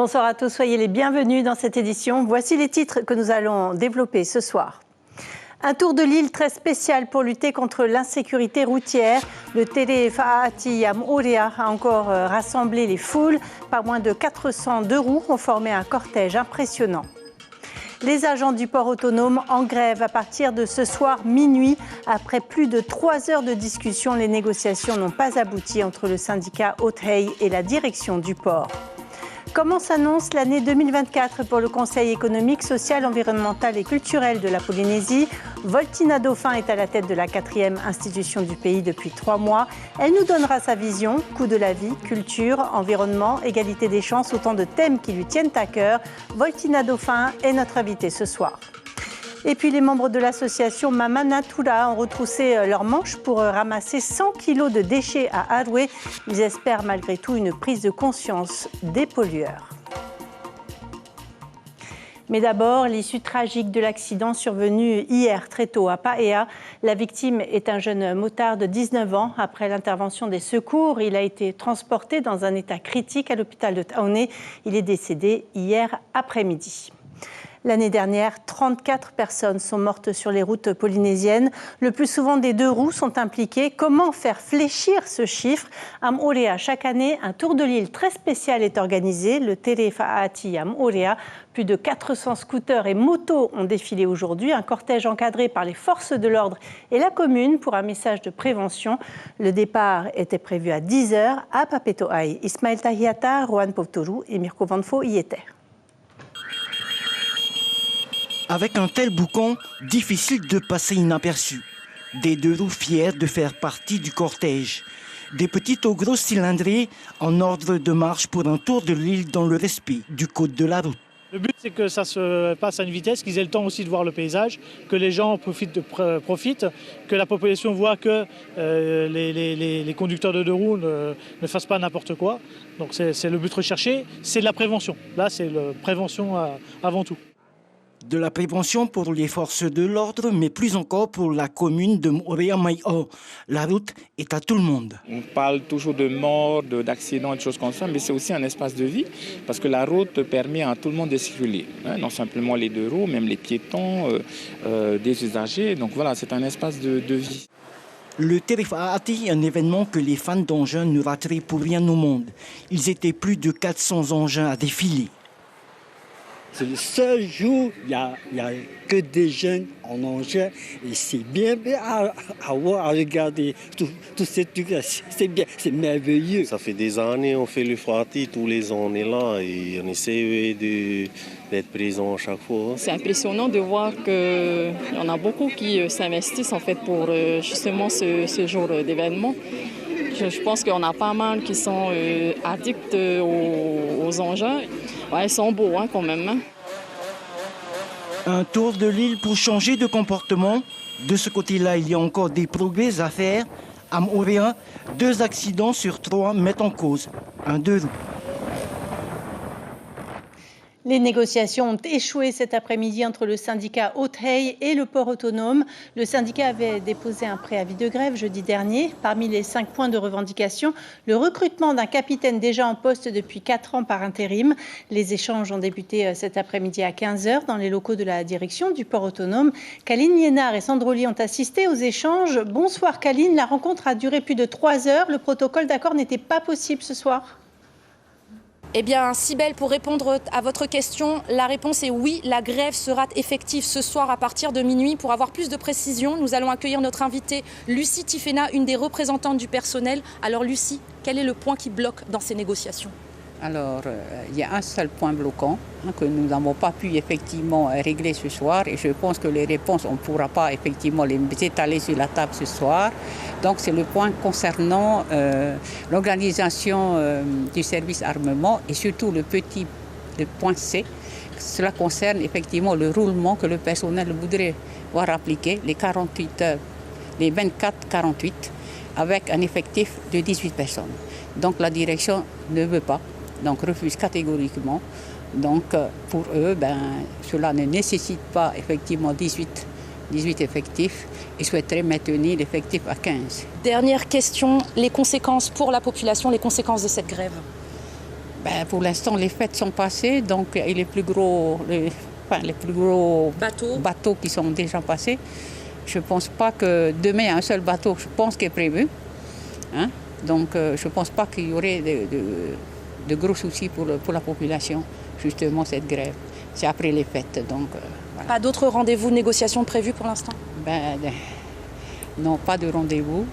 Bonsoir à tous, soyez les bienvenus dans cette édition. Voici les titres que nous allons développer ce soir. Un tour de l'île très spécial pour lutter contre l'insécurité routière. Le Tere Fa'ati Yam Orea a encore rassemblé les foules. Pas moins de 400 deux-roues ont formé un cortège impressionnant. Les agents du port autonome en grève à partir de ce soir minuit. Après plus de 3 heures de discussion, les négociations n'ont pas abouti entre le syndicat Haute-Hay et la direction du port. Comment s'annonce l'année 2024 pour le Conseil économique, social, environnemental et culturel de la Polynésie? Voltina Dauphin est à la tête de la 4e institution du pays depuis 3 mois. Elle nous donnera sa vision, coût de la vie, culture, environnement, égalité des chances, autant de thèmes qui lui tiennent à cœur. Voltina Dauphin est notre invitée ce soir. Et puis les membres de l'association Mama Natura ont retroussé leurs manches pour ramasser 100 kilos de déchets à Aroué. Ils espèrent malgré tout une prise de conscience des pollueurs. Mais d'abord, l'issue tragique de l'accident survenu hier très tôt à Paea. La victime est un jeune motard de 19 ans. Après l'intervention des secours, il a été transporté dans un état critique à l'hôpital de Taoné. Il est décédé hier après-midi. L'année dernière, 34 personnes sont mortes sur les routes polynésiennes. Le plus souvent, des deux-roues sont impliquées. Comment faire fléchir ce chiffre? Am Orea, chaque année, un tour de l'île très spécial est organisé, le Tere Fa'ati Am Orea. Plus de 400 scooters et motos ont défilé aujourd'hui. Un cortège encadré par les forces de l'ordre et la commune pour un message de prévention. Le départ était prévu à 10h à Papeto'ai. Ismaël Tahiata, Rohan Povtoru et Mirko Vanfo y étaient. Avec un tel boucan, difficile de passer inaperçu. Des deux-roues fiers de faire partie du cortège. Des petits aux gros cylindrés en ordre de marche pour un tour de l'île dans le respect du code de la route. Le but, c'est que ça se passe à une vitesse, qu'ils aient le temps aussi de voir le paysage, que les gens profitent, que la population voit que les conducteurs de deux-roues ne fassent pas n'importe quoi. Donc c'est le but recherché, c'est de la prévention. Là, c'est la prévention avant tout. De la prévention pour les forces de l'ordre, mais plus encore pour la commune de Moorea Mai'o. La route est à tout le monde. On parle toujours de morts, d'accidents, de choses comme ça, mais c'est aussi un espace de vie, parce que la route permet à tout le monde de circuler. Non simplement les deux roues, même les piétons, des usagers. Donc voilà, c'est un espace de vie. Le Tere Fa'ati est un événement que les fans d'engins ne rateraient pour rien au monde. Ils étaient plus de 400 engins à défiler. C'est le seul jour où il n'y a que des jeunes en engin et c'est bien à voir, à regarder tous ces trucs. C'est bien, c'est merveilleux. Ça fait des années, on fait le Fa'ati, tous les ans on est là et on essaie d'être présent à chaque fois. C'est impressionnant de voir qu'il y en a beaucoup qui s'investissent en fait pour justement ce jour d'événement. Je pense qu'on a pas mal qui sont addicts aux engins. Ouais, ils sont beaux quand même. Un tour de l'île pour changer de comportement. De ce côté-là, il y a encore des progrès à faire. À Moorea, 2 accidents sur 3 mettent en cause un deux-roues. Les négociations ont échoué cet après-midi entre le syndicat Haute-Hay et le port autonome. Le syndicat avait déposé un préavis de grève jeudi dernier. Parmi les 5 points de revendication, le recrutement d'un capitaine déjà en poste depuis 4 ans par intérim. Les échanges ont débuté cet après-midi à 15h dans les locaux de la direction du port autonome. Kaline Liénard et Sandroli ont assisté aux échanges. Bonsoir Kaline, la rencontre a duré plus de 3 heures. Le protocole d'accord n'était pas possible ce soir. Eh bien, Cybèle, pour répondre à votre question, la réponse est oui. La grève sera effective ce soir à partir de minuit. Pour avoir plus de précisions, nous allons accueillir notre invitée Lucie Tifena, une des représentantes du personnel. Alors Lucie, quel est le point qui bloque dans ces négociations ? Alors, il y a un seul point bloquant que nous n'avons pas pu effectivement régler ce soir et je pense que les réponses, on ne pourra pas effectivement les étaler sur la table ce soir. Donc, c'est le point concernant l'organisation du service armement et surtout le point C. Cela concerne effectivement le roulement que le personnel voudrait voir appliquer, les 48 heures, les 24-48, avec un effectif de 18 personnes. Donc, la direction ne veut pas. Donc refuse catégoriquement. Donc pour eux, cela ne nécessite pas effectivement 18 effectifs et souhaiteraient maintenir l'effectif à 15. Dernière question, les conséquences pour la population, les conséquences de cette grève. Pour l'instant, les fêtes sont passées, donc et les plus gros bateaux qui sont déjà passés. Je ne pense pas que demain, il y a un seul bateau, je pense, qui est prévu. Hein? Donc, je ne pense pas qu'il y aurait de gros soucis pour la population, justement, cette grève. C'est après les fêtes, donc voilà. Pas d'autres rendez-vous de négociation prévus pour l'instant? Non, pas de rendez-vous.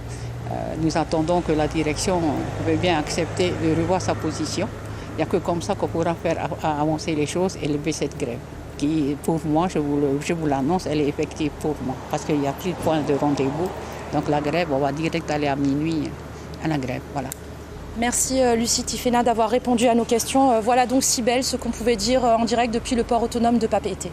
Nous attendons que la direction veuille bien accepter de revoir sa position. Il n'y a que comme ça qu'on pourra faire avancer les choses et lever cette grève. Qui, pour moi, je vous l'annonce, elle est effective pour moi. Parce qu'il n'y a plus de point de rendez-vous. Donc la grève, on va direct aller à minuit à la grève. Voilà. Merci Lucie Tifena d'avoir répondu à nos questions. Voilà donc Cybèle, ce qu'on pouvait dire en direct depuis le port autonome de Papeete.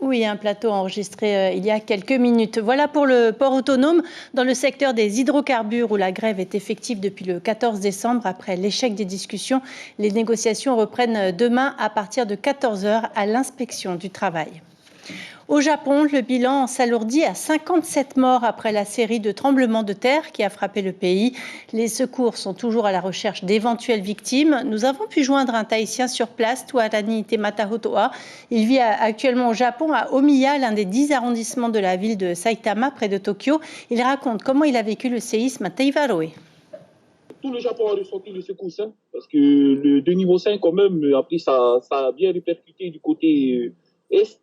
Oui, un plateau enregistré il y a quelques minutes. Voilà pour le port autonome. Dans le secteur des hydrocarbures, où la grève est effective depuis le 14 décembre, après l'échec des discussions, les négociations reprennent demain à partir de 14h à l'inspection du travail. Au Japon, le bilan s'alourdit à 57 morts après la série de tremblements de terre qui a frappé le pays. Les secours sont toujours à la recherche d'éventuelles victimes. Nous avons pu joindre un Tahitien sur place, Tuarani Tematahotoa. Il vit actuellement au Japon, à Omiya, l'un des 10 arrondissements de la ville de Saitama, près de Tokyo. Il raconte comment il a vécu le séisme à Teivaroe. Tout le Japon a ressenti le secousse, hein, parce que le de niveau 5, quand même, après, ça a bien répercuté du côté est.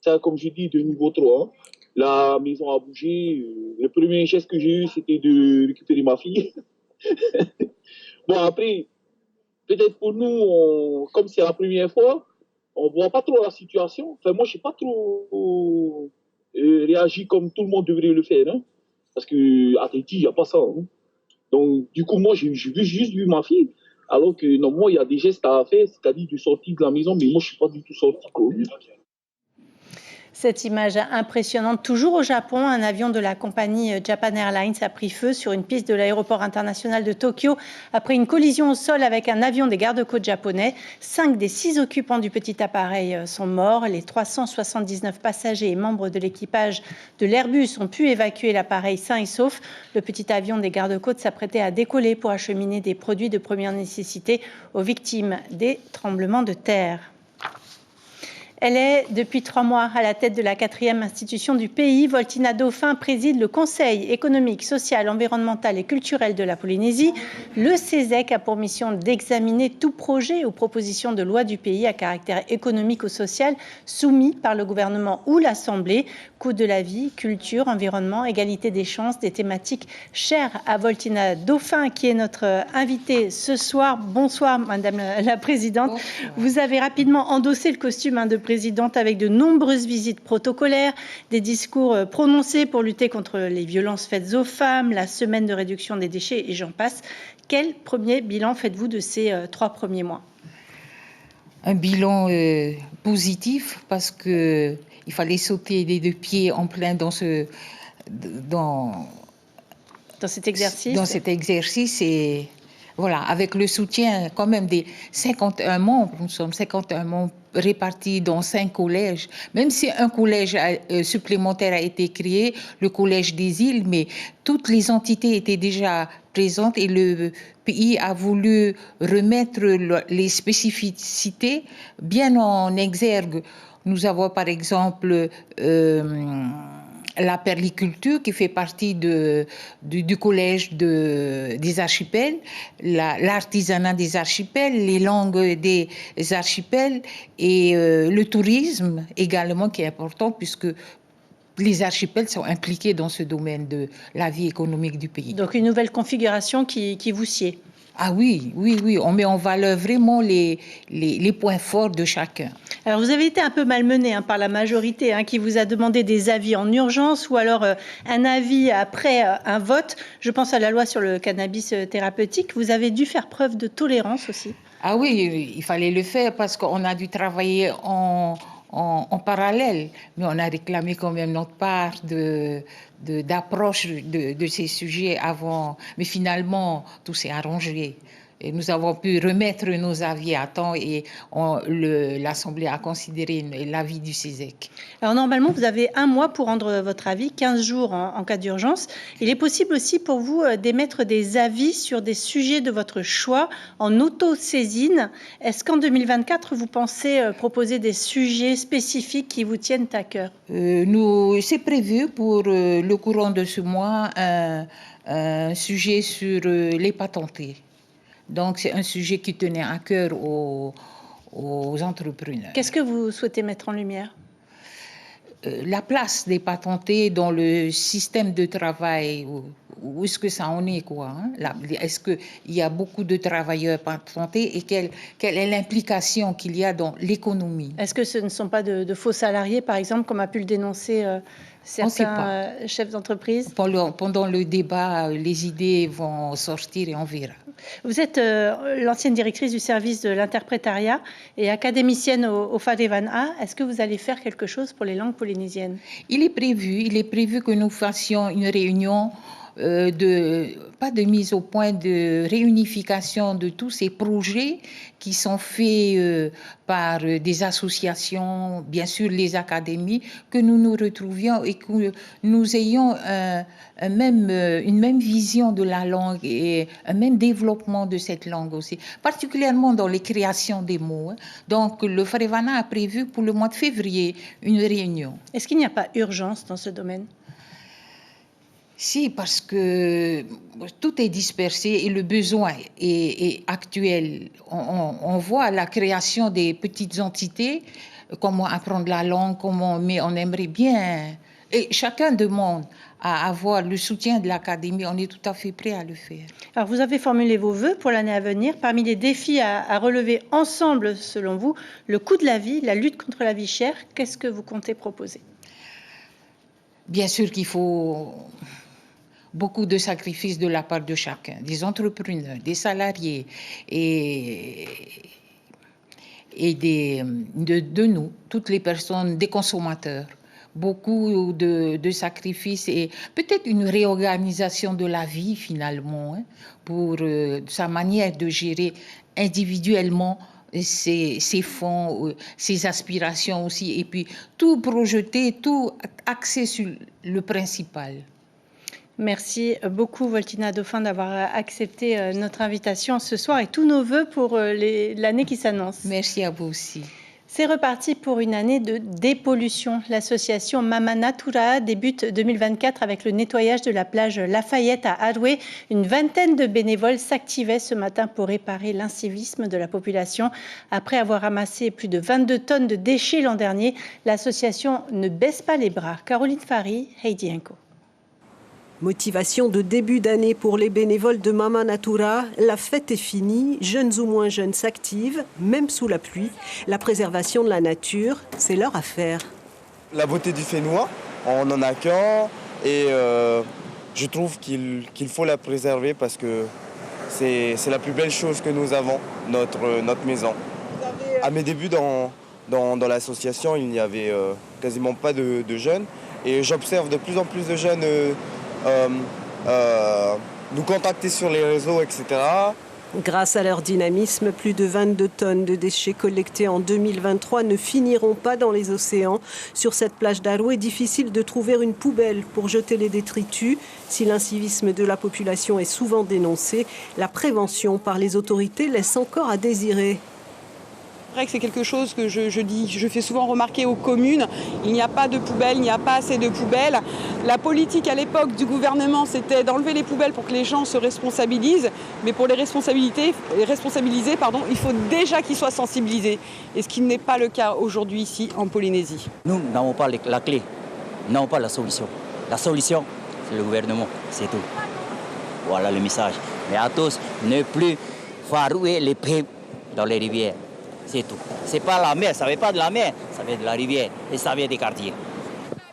Ça, comme je dis, de niveau 3. Hein. La maison a bougé. Le premier geste que j'ai eu, c'était de récupérer ma fille. Bon, après, peut-être pour nous, comme c'est la première fois, on ne voit pas trop la situation. Enfin, moi, je n'ai pas trop réagi comme tout le monde devrait le faire. Hein, parce qu'à Tahiti, il n'y a pas ça. Hein. Donc, du coup, moi, j'ai juste vu ma fille. Alors que, non, moi, il y a des gestes à faire, c'est-à-dire de sortir de la maison, mais moi, je ne suis pas du tout sorti. Cette image impressionnante, toujours au Japon, un avion de la compagnie Japan Airlines a pris feu sur une piste de l'aéroport international de Tokyo après une collision au sol avec un avion des gardes-côtes japonais. 5 des 6 occupants du petit appareil sont morts. Les 379 passagers et membres de l'équipage de l'Airbus ont pu évacuer l'appareil sain et sauf. Le petit avion des gardes-côtes s'apprêtait à décoller pour acheminer des produits de première nécessité aux victimes des tremblements de terre. Elle est depuis 3 mois à la tête de la 4e institution du pays. Voltina Dauphin préside le Conseil économique, social, environnemental et culturel de la Polynésie. Le CESEC a pour mission d'examiner tout projet ou proposition de loi du pays à caractère économique ou social soumis par le gouvernement ou l'Assemblée. Coût de la vie, culture, environnement, égalité des chances, des thématiques chères à Voltina Dauphin, qui est notre invitée ce soir. Bonsoir, Madame la Présidente. Bonsoir. Vous avez rapidement endossé le costume de présidente avec de nombreuses visites protocolaires, des discours prononcés pour lutter contre les violences faites aux femmes, la semaine de réduction des déchets et j'en passe. Quel premier bilan faites-vous de ces 3 premiers mois? Un bilan positif parce que il fallait sauter des 2 pieds en plein dans cet exercice. Dans cet exercice et voilà, avec le soutien quand même des 51 membres, nous sommes 51 membres répartis dans 5 collèges, même si un collège supplémentaire a été créé, le collège des îles, mais toutes les entités étaient déjà présentes et le pays a voulu remettre les spécificités bien en exergue. Nous avons par exemple la perliculture qui fait partie du collège des archipels, l'artisanat des archipels, les langues des archipels et le tourisme également qui est important puisque les archipels sont impliqués dans ce domaine de la vie économique du pays. Donc une nouvelle configuration qui vous sied. Ah oui, on met en valeur vraiment les points forts de chacun. Alors vous avez été un peu malmené par la majorité qui vous a demandé des avis en urgence ou alors un avis après un vote. Je pense à la loi sur le cannabis thérapeutique. Vous avez dû faire preuve de tolérance aussi. Ah oui, il fallait le faire parce qu'on a dû travailler en parallèle, mais on a réclamé quand même notre part d'approche de ces sujets avant. Mais finalement, tout s'est arrangé. Et nous avons pu remettre nos avis à temps et l'Assemblée a considéré l'avis du CESEC. Alors normalement, vous avez 1 mois pour rendre votre avis, 15 jours en cas d'urgence. Il est possible aussi pour vous d'émettre des avis sur des sujets de votre choix en auto-saisine. Est-ce qu'en 2024, vous pensez proposer des sujets spécifiques qui vous tiennent à cœur? C'est prévu pour le courant de ce mois un sujet sur les patentés. Donc, c'est un sujet qui tenait à cœur aux entrepreneurs. Qu'est-ce que vous souhaitez mettre en lumière? La place des patentés dans le système de travail, où est-ce que ça en est, quoi, hein? Est-ce qu'il y a beaucoup de travailleurs patentés et quelle est l'implication qu'il y a dans l'économie? Est-ce que ce ne sont pas de faux salariés, par exemple, comme a pu le dénoncer certains chefs d'entreprise? Pendant le débat, les idées vont sortir et on verra. Vous êtes l'ancienne directrice du service de l'interprétariat et académicienne au Farevana. Est-ce que vous allez faire quelque chose pour les langues polynésiennes? Il est prévu que nous fassions une réunion pas de mise au point, de réunification de tous ces projets qui sont faits par des associations, bien sûr les académies, que nous nous retrouvions et que nous ayons une même vision de la langue et un même développement de cette langue aussi, particulièrement dans les créations des mots. Donc le Farevana a prévu pour le mois de février une réunion. Est-ce qu'il n'y a pas urgence dans ce domaine? Si, parce que tout est dispersé et le besoin est actuel. On voit la création des petites entités, comment apprendre la langue, mais on aimerait bien. Et chacun demande à avoir le soutien de l'Académie. On est tout à fait prêt à le faire. Alors, vous avez formulé vos vœux pour l'année à venir. Parmi les défis à relever ensemble, selon vous, le coût de la vie, la lutte contre la vie chère, qu'est-ce que vous comptez proposer? Bien sûr qu'il faut beaucoup de sacrifices de la part de chacun, des entrepreneurs, des salariés et de nous, toutes les personnes, des consommateurs. Beaucoup de sacrifices et peut-être une réorganisation de la vie finalement, pour sa manière de gérer individuellement ses fonds, ses aspirations aussi, et puis tout projeter, tout axer sur le principal. Merci beaucoup Voltina Dauphin d'avoir accepté notre invitation ce soir et tous nos vœux pour l'année qui s'annonce. Merci à vous aussi. C'est reparti pour une année de dépollution. L'association Mama Natura débute 2024 avec le nettoyage de la plage Lafayette à Arouet. Une vingtaine de bénévoles s'activaient ce matin pour réparer l'incivisme de la population. Après avoir ramassé plus de 22 tonnes de déchets l'an dernier, l'association ne baisse pas les bras. Caroline Fary, Heidi Henko. Motivation de début d'année pour les bénévoles de Mama Natura. La fête est finie, jeunes ou moins jeunes s'activent, même sous la pluie. La préservation de la nature, c'est leur affaire. La beauté du Fénois, on n'en a qu'un et je trouve qu'il faut la préserver parce que c'est la plus belle chose que nous avons, notre maison. À mes débuts dans l'association, il n'y avait quasiment pas de jeunes et j'observe de plus en plus de jeunes nous contacter sur les réseaux, etc. Grâce à leur dynamisme, plus de 22 tonnes de déchets collectés en 2023 ne finiront pas dans les océans. Sur cette plage d'Arouet, difficile de trouver une poubelle pour jeter les détritus. Si l'incivisme de la population est souvent dénoncé, la prévention par les autorités laisse encore à désirer. C'est vrai que c'est quelque chose que je fais souvent remarquer aux communes. Il n'y a pas de poubelles, il n'y a pas assez de poubelles. La politique à l'époque du gouvernement, c'était d'enlever les poubelles pour que les gens se responsabilisent. Mais pour les responsabiliser, il faut déjà qu'ils soient sensibilisés. Et ce qui n'est pas le cas aujourd'hui ici en Polynésie. Nous n'avons pas la clé, nous n'avons pas la solution. La solution, c'est le gouvernement, c'est tout. Voilà le message. Mais à tous, ne plus farouer les pieds dans les rivières. C'est tout. C'est pas la mer, ça vient pas de la mer, ça vient de la rivière et ça vient des quartiers.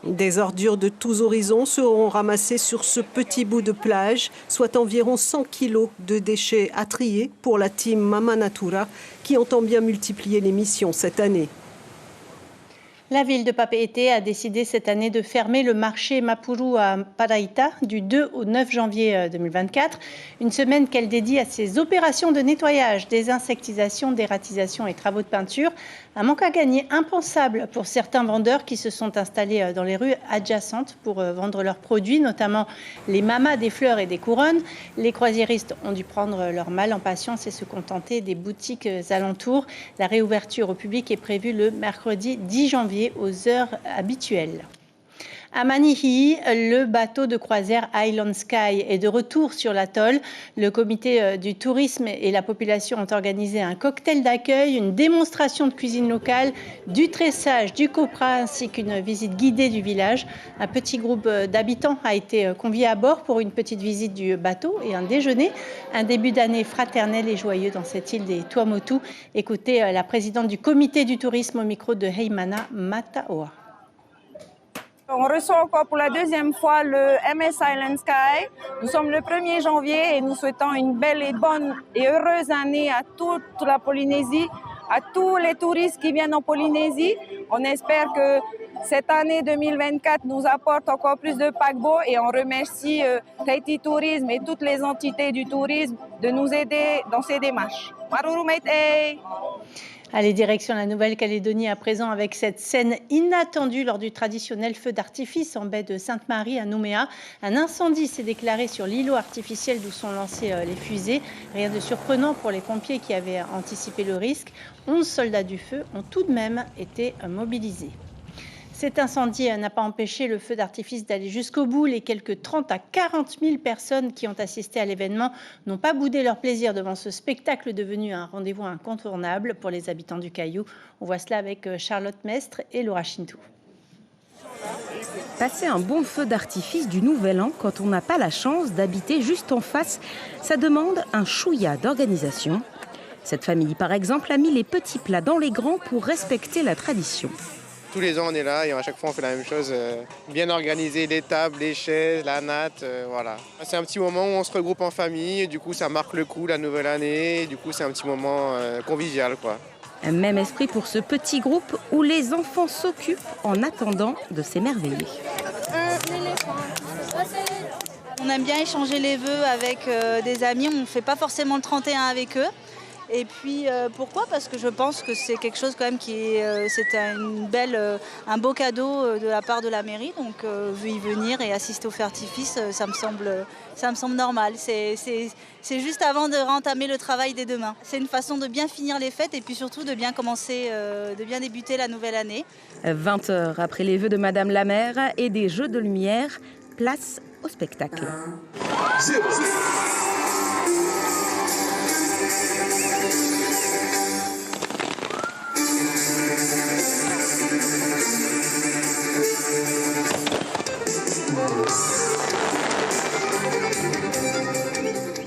Des ordures de tous horizons seront ramassées sur ce petit bout de plage, soit environ 100 kilos de déchets à trier pour la team Mama Natura qui entend bien multiplier les missions cette année. La ville de Papeete a décidé cette année de fermer le marché Mapuru à Paraíta du 2 au 9 janvier 2024. Une semaine qu'elle dédie à ses opérations de nettoyage, désinsectisation, dératisation et travaux de peinture. Un manque à gagner impensable pour certains vendeurs qui se sont installés dans les rues adjacentes pour vendre leurs produits, notamment les mamas des fleurs et des couronnes. Les croisiéristes ont dû prendre leur mal en patience et se contenter des boutiques alentours. La réouverture au public est prévue le mercredi 10 janvier aux heures habituelles. À Manihii, le bateau de croisière Island Sky est de retour sur l'atoll. Le comité du tourisme et la population ont organisé un cocktail d'accueil, une démonstration de cuisine locale, du tressage, du copra ainsi qu'une visite guidée du village. Un petit groupe d'habitants a été convié à bord pour une petite visite du bateau et un déjeuner. Un début d'année fraternel et joyeux dans cette île des Tuamotu. Écoutez la présidente du comité du tourisme au micro de Heimana Mataoa. On reçoit encore pour la deuxième fois le MS Island Sky. Nous sommes le 1er janvier et nous souhaitons une belle et bonne et heureuse année à toute la Polynésie, à tous les touristes qui viennent en Polynésie. On espère que cette année 2024 nous apporte encore plus de paquebots et on remercie Tahiti Tourisme et toutes les entités du tourisme de nous aider dans ces démarches. Maruru Meitei! Allez, direction la Nouvelle-Calédonie à présent avec cette scène inattendue lors du traditionnel feu d'artifice en baie de Sainte-Marie à Nouméa. Un incendie s'est déclaré sur l'îlot artificiel d'où sont lancées les fusées. Rien de surprenant pour les pompiers qui avaient anticipé le risque. 11 soldats du feu ont tout de même été mobilisés. Cet incendie n'a pas empêché le feu d'artifice d'aller jusqu'au bout. Les quelques 30 à 40 000 personnes qui ont assisté à l'événement n'ont pas boudé leur plaisir devant ce spectacle devenu un rendez-vous incontournable pour les habitants du Caillou. On voit cela avec Charlotte Mestre et Laura Chintou. Passer un bon feu d'artifice du Nouvel An quand on n'a pas la chance d'habiter juste en face, ça demande un chouïa d'organisation. Cette famille, par exemple, a mis les petits plats dans les grands pour respecter la tradition. Tous les ans, on est là et à chaque fois, on fait la même chose. Bien organiser les tables, les chaises, la natte, voilà. C'est un petit moment où on se regroupe en famille. Du coup, ça marque le coup, la nouvelle année. Du coup, c'est un petit moment convivial, quoi. Un même esprit pour ce petit groupe où les enfants s'occupent en attendant de s'émerveiller. On aime bien échanger les vœux avec des amis. On ne fait pas forcément le 31 avec eux. Et puis pourquoi ? Parce que je pense que c'est quelque chose quand même c'est un beau cadeau de la part de la mairie. Donc y venir et assister au feu d'artifice, ça me semble normal. C'est juste avant de rentamer le travail dès demain. C'est une façon de bien finir les fêtes et puis surtout de bien commencer, de bien débuter la nouvelle année. 20 heures après les vœux de Madame la maire et des jeux de lumière, place au spectacle.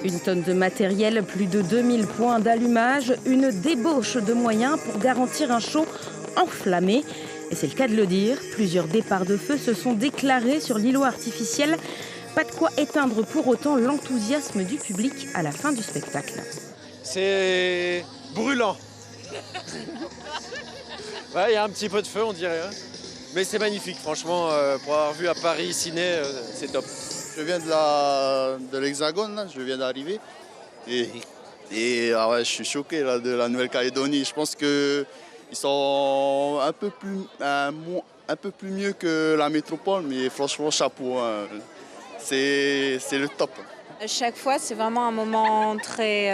Une tonne de matériel, plus de 2000 points d'allumage, une débauche de moyens pour garantir un show enflammé. Et c'est le cas de le dire, plusieurs départs de feu se sont déclarés sur l'îlot artificiel. Pas de quoi éteindre pour autant l'enthousiasme du public à la fin du spectacle. C'est brûlant. Ouais, il y a un petit peu de feu, on dirait. Mais c'est magnifique, franchement. Pour avoir vu à Paris, Ciné, c'est top. Je viens de l'Hexagone, là. Je viens d'arriver. Et je suis choqué là, de la Nouvelle-Calédonie. Je pense qu'ils sont un peu plus mieux que la métropole, mais franchement, chapeau. Hein. C'est le top. Chaque fois, c'est vraiment un moment très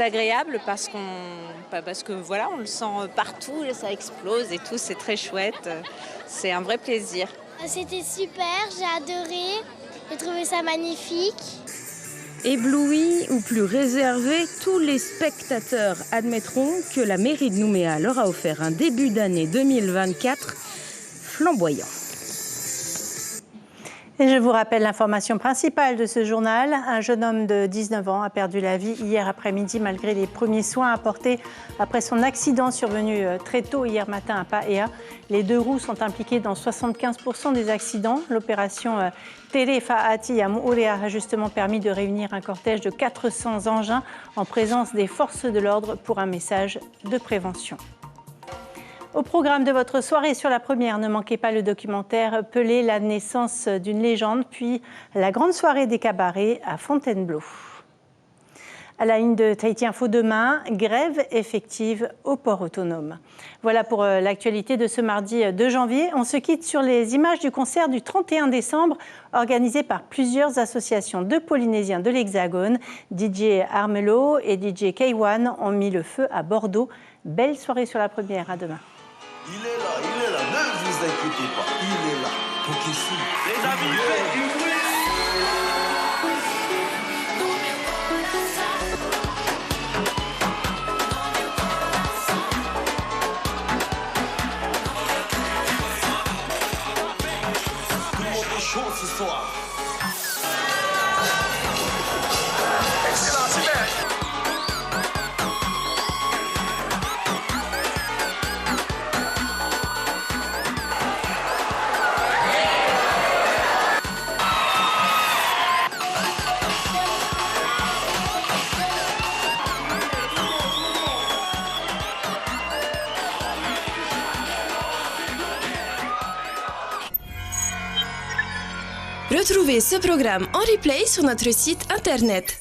agréable parce que voilà, on le sent partout, ça explose et tout, c'est très chouette. C'est un vrai plaisir. C'était super, j'ai adoré, j'ai trouvé ça magnifique. Éblouis ou plus réservés, tous les spectateurs admettront que la mairie de Nouméa leur a offert un début d'année 2024 flamboyant. Et je vous rappelle l'information principale de ce journal. Un jeune homme de 19 ans a perdu la vie hier après-midi malgré les premiers soins apportés après son accident survenu très tôt hier matin à Paea. Les deux roues sont impliquées dans 75% des accidents. L'opération Tere Fa'ati à Moorea a justement permis de réunir un cortège de 400 engins en présence des forces de l'ordre pour un message de prévention. Au programme de votre soirée sur la première, ne manquez pas le documentaire Pelé, la naissance d'une légende, puis la grande soirée des cabarets à Fontainebleau. À la une de Tahiti Info demain, grève effective au port autonome. Voilà pour l'actualité de ce mardi 2 janvier. On se quitte sur les images du concert du 31 décembre organisé par plusieurs associations de Polynésiens de l'Hexagone. DJ Armelo et DJ K1 ont mis le feu à Bordeaux. Belle soirée sur la première, à demain. Il est là, ne vous inquiétez pas, il est là pour qu'il signe. Les amis, faites du bruit. Chaud ce soir. Excellent, super. Retrouvez ce programme en replay sur notre site internet